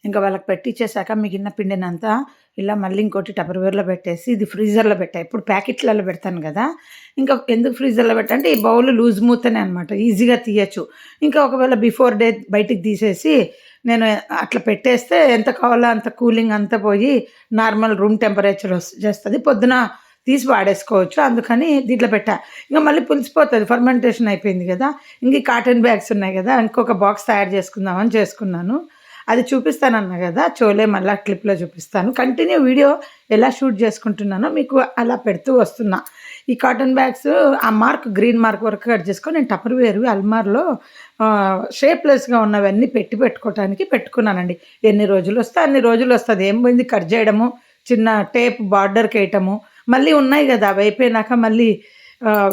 ఇంకా వాళ్ళకి పెట్టిచ్చేసాక మిగిలిన పిండినంతా ఇలా మళ్ళీ ఇంకోటి టపర్వేర్‌లో పెట్టేసి ఇది ఫ్రీజర్‌లో పెట్టా. ఎప్పుడు ప్యాకెట్‌లలో పెడతాను గదా! ఇంకా ఎందుకు ఫ్రీజర్‌లో పెట్టా అంటే ఈ బౌల్ లూజ్ మూతనే అనమాట. ఈజీగా తీయొచ్చు. ఇంకా ఒకవేళ బిఫోర్ డే బయటికి తీసేసి నేను అట్లా పెట్టేస్తే ఎంత కావాలో అంత కూలింగ్ అంతా పోయి నార్మల్ రూమ్ టెంపరేచర్ చేస్తది. పొద్దున తీసి వాడేసుకోవచ్చు. అందుకని దీంట్లో పెట్టా. ఇంక మళ్ళీ పులిసిపోతది. ఫర్మెంటేషన్ అయిపోయింది గదా! ఇంక ఈ కాటన్ బ్యాగ్స్ ఉన్నాయి గదా! ఇంకొక బాక్స్ తయారు చేసుకుందామని చేసుకున్నాను. అది చూపిస్తానన్నా గదా! చోలే మళ్ళా క్లిప్‌లో చూపిస్తాను. కంటిన్యూ వీడియో ఎలా షూట్ చేసుకుంటున్నానో మీకు అలా పెడుతూ వస్తున్నా. ఈ కాటన్ బ్యాగ్స్ ఆ మార్క్ గ్రీన్ మార్క్ వరకు కట్ చేసుకొని నేను టపర్‌వేర్ అల్మార్‌లో షేప్‌లెస్‌గా ఉన్నవన్నీ పెట్టుకోవటానికి పెట్టుకున్నానండి. ఎన్ని రోజులొస్తే అన్ని రోజులొస్తది. ఏం పోయింది కట్ చేయడము, చిన్న టేప్ బార్డర్‌కేయటము, మళ్ళీ ఉన్నాయి గదా! అవి అయిపోయినాక మళ్ళీ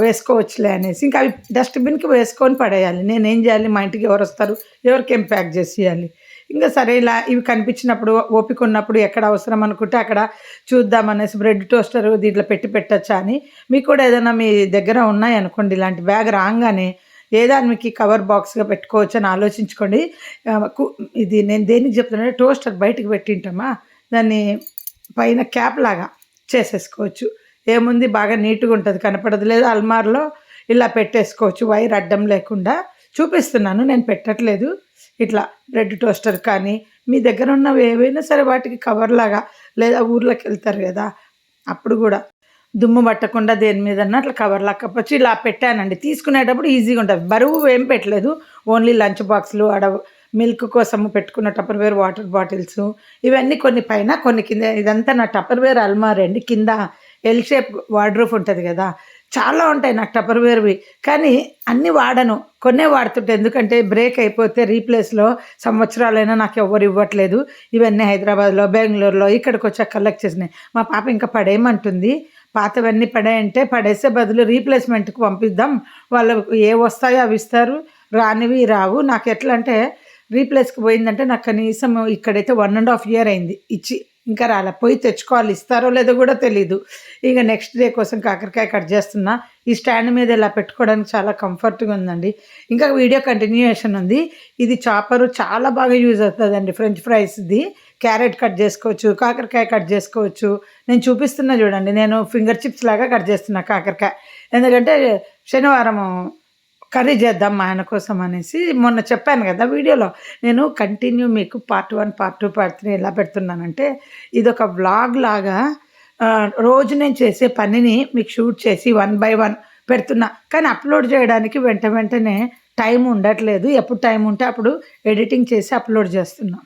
వేసుకోవచ్చులే అనేసి ఇంకా అవి డస్ట్‌బిన్‌కి వేసుకొని పడేయాలి. నేనేం జేయాలి? మా ఇంటికి ఎవరొస్తారు? ఎవరికేం ప్యాక్ జేసియాలి? ఇంక సరే ఇలా ఇవి కనిపించినప్పుడు ఓపిక ఉన్నప్పుడు ఎక్కడ అవసరం అనుకుంటే అక్కడ చూద్దామనేసి బ్రెడ్ టోస్టర్ దీంట్లో పెట్టొచ్చా అని. మీకు కూడా ఏదైనా మీ దగ్గర ఉన్నాయనుకోండి ఇలాంటి బ్యాగ్ రాంగానే మీకు కవర్ బాక్స్‌గా పెట్టుకోవచ్చని ఆలోచించుకోండి. ఇది నేను దేనికి చెప్తున్నానంటే టోస్టర్ బయటికి పెట్టింటామా దాన్ని పైన క్యాప్ లాగా చేసేసుకోవచ్చు. ఏముంది బాగా నీట్‌గా ఉంటది. కనపడదు. లేదా అల్మార్‌లో ఇలా పెట్టేసుకోవచ్చు వైర్ అడ్డం లేకుండా. చూపిస్తున్నాను నేను పెట్టట్లేదు. ఇట్లా బ్రెడ్ టోస్టర్ కానీ, మీ దగ్గర ఉన్నవి ఏవైనా సరే వాటికి కవర్‌లాగా లేదా ఊర్లోకెళ్తారు గదా! అప్పుడు గూడా దుమ్ము పట్టకుండా దేని మీదన్నా అట్లా కవర్‌లా కప్పొచ్చు. ఇలా పెట్టానండి. తీసుకునేటప్పుడు ఈజీగా ఉంటది. బరువు ఏం పెట్టలేదు. ఓన్లీ లంచ్ బాక్స్‌లు మిల్క్ కోసము పెట్టుకున్న టపర్‌వేర్ వాటర్ బాటిల్సు ఇవన్నీ కొన్ని పైన, కొన్ని కింద ఇదంతా నా టపర్‌వేర్ అల్మారీ అండి. కింద ఎల్ షేప్ వార్డ్‌రోబ్ ఉంటది గదా! చాలా ఉంటాయి నాకు టపర్‌వేర్‌వి. కానీ అన్నీ వాడను. కొన్నే వాడుతుంటా. ఎందుకంటే బ్రేక్ అయిపోతే రీప్లేస్‌లో సంవత్సరాలైనా నాకెవ్వరు ఇవ్వట్లేదు. ఇవన్నీ హైదరాబాద్‌లో, బెంగుళూరులో ఇక్కడికొచ్చాక కలెక్ట్ చేసినయి. మా పాప ఇంకా పడేయమంటుంది. పాతవన్నీ పడేయంటే పడేసే బదులు రీప్లేస్‌మెంట్‌కి పంపిద్దాం. వాళ్ళకి ఏవొస్తాయో అవి ఇస్తారు. రానివి రావు. నాకెట్లా అంటే రీప్లేస్‌కి పోయిందంటే నాకు కనీసం ఇక్కడైతే 1 ½ ఇయర్ అయింది ఇచ్చి. ఇంకా రాలే. పోయి తెచ్చుకోవాలి. ఇస్తారో లేదో గూడా తెలీదు. ఇక నెక్స్ట్ డే కోసం కాకరకాయ కట్ చేస్తున్నా. ఈ స్టాండ్ మీద ఇలా పెట్టుకోవడానికి చాలా కంఫర్ట్‌గా ఉందండి. ఇంకా వీడియో కంటిన్యూయేషన్ ఉంది. ఇది చాపరు చాలా బాగా యూజ్ అవుతదండి. ఫ్రెంచ్ ఫ్రైస్‌ది. క్యారెట్ కట్ చేసుకోవచ్చు. కాకరకాయ కట్ చేసుకోవచ్చు. నేను చూపిస్తున్నా చూడండి. నేను ఫింగర్ చిప్స్ లాగా కట్ చేస్తున్నా కాకరకాయ. ఎందుకంటే శనివారము కర్రీ చేద్దాం మా ఆయన కోసం అనేసి మొన్న చెప్పాను గదా! వీడియోలో. నేను కంటిన్యూ మీకు పార్ట్ 1, పార్ట్ 2, పార్ట్ 3 ఎలా పెడుతున్నానంటే ఇదొక వ్లాగ్ లాగా రోజు నేను చేసే పనిని మీకు షూట్ చేసి 1 బై 1 పెడుతున్నా. కానీ అప్‌లోడ్ చేయడానికి వెంటనే టైం ఉండట్లేదు. ఎప్పుడు టైం ఉంటే అప్పుడు ఎడిటింగ్ చేసి అప్‌లోడ్ చేస్తున్నా.